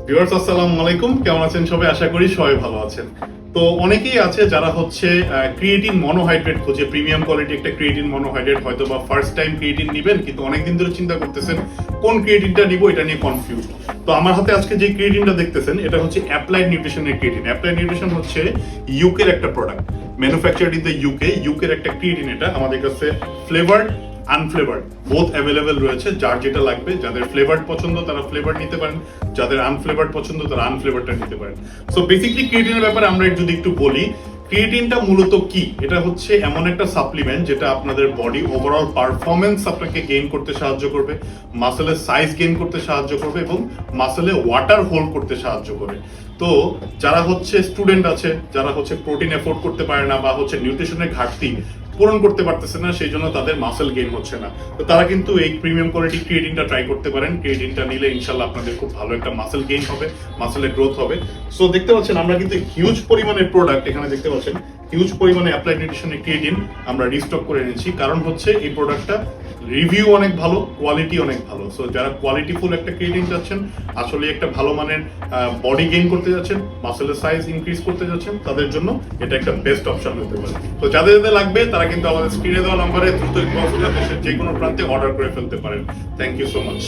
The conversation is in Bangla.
ভিউয়ার্স আসসালামু আলাইকুম, কেমন আছেন সবাই? আশা করি সবাই ভালো আছেন। তো অনেকেই আছে যারা হচ্ছে ক্রিয়েটিন মনোহাইড্রেট খোঁজে, প্রিমিয়াম কোয়ালিটি একটা ক্রিয়েটিন মনোহাইড্রেট, হয়তো বা ফার্স্ট টাইম ক্রিয়েটিন নিবেন, কিন্তু অনেকদিন ধরে চিন্তা করতেছেন কোন ক্রিয়েটিনটা নিব, এটা নিয়ে কনফিউজ। তো আমার হাতে আজকে যে ক্রিয়েটিনটা দেখতেছেন এটা হচ্ছে অ্যাপ্লাইড নিউট্রিশনের ক্রিয়েটিন। অ্যাপ্লাইড নিউট্রিশন হচ্ছে ইউকের একটা প্রোডাক্ট, ম্যানুফ্যাকচার্ড ইন দ্য ইউকের একটা ক্রিয়েটিন। এটা আমাদের কাছে ফ্লেভার্ড আনফ্লেভার্ড বোথ অ্যাভেলেবেল রয়েছে। যার যেটা লাগবে, যাদের ফ্লেভার্ড পছন্দ তারা ফ্লেভার্ড নিতে পারেন, যাদের আনফ্লেভার্ড পছন্দ তারা আনফ্লেভারটা নিতে পারেন। সো বেসিক্যালি ক্রিয়েটিনের ব্যাপারে আমরা যদি একটু বলি, ক্রিয়েটিনটা মূলত কি? এটা হচ্ছে এমন একটা সাপ্লিমেন্ট যেটা আপনাদের বডি ওভারঅল পারফরমেন্স আপনাকে গেইন করতে সাহায্য করবে, মাসেলের সাইজ গেইন করতে সাহায্য করবে এবং মাসেলে ওয়াটার হোল্ড করতে সাহায্য করবে। তো যারা হচ্ছে স্টুডেন্ট আছে, যারা হচ্ছে প্রোটিন এফোর্ড করতে পারে না বা হচ্ছে নিউট্রিশনের ঘাটতি পূরণ করতে পারতেছে না, সেই জন্য তাদের মাসেল গেইন হচ্ছে না, তো তারা কিন্তু এই প্রিমিয়াম কোয়ালিটি ক্রিয়েটিনটা ট্রাই করতে পারেন। ক্রিয়েটিনটা নিলে ইনশাল্লাহ আপনাদের খুব ভালো একটা মাসেল গেইন হবে, মাসেলের গ্রোথ হবে। সো দেখতে পাচ্ছেন আমরা কিন্তু হিউজ পরিমাণের প্রোডাক্ট এখানে দেখতে পাচ্ছেন, হিউজ পরিমাণে অ্যাপ্লাইড নিউট্রিশনের ক্রিয়েটিন আমরা রিস্টক করে এনেছি। কারণ হচ্ছে এই প্রোডাক্টটা রিভিউ অনেক ভালো, কোয়ালিটি অনেক ভালো। সো যারা কোয়ালিটিফুল একটা ক্রিয়েটিন চাচ্ছেন, আসলে একটা ভালো মানের বডি গেইন করতে যাচ্ছেন, মাসেলের সাইজ ইনক্রিজ করতে যাচ্ছেন, তাদের জন্য এটা একটা বেস্ট অপশন হতে পারে। তো যাদের যাদের লাগবে তারা কিন্তু আমাদের স্ক্রিনে দেওয়া নাম্বারে দ্রুত দেশের যে কোনো প্রান্তে অর্ডার করে ফেলতে পারেন। Thank you so much.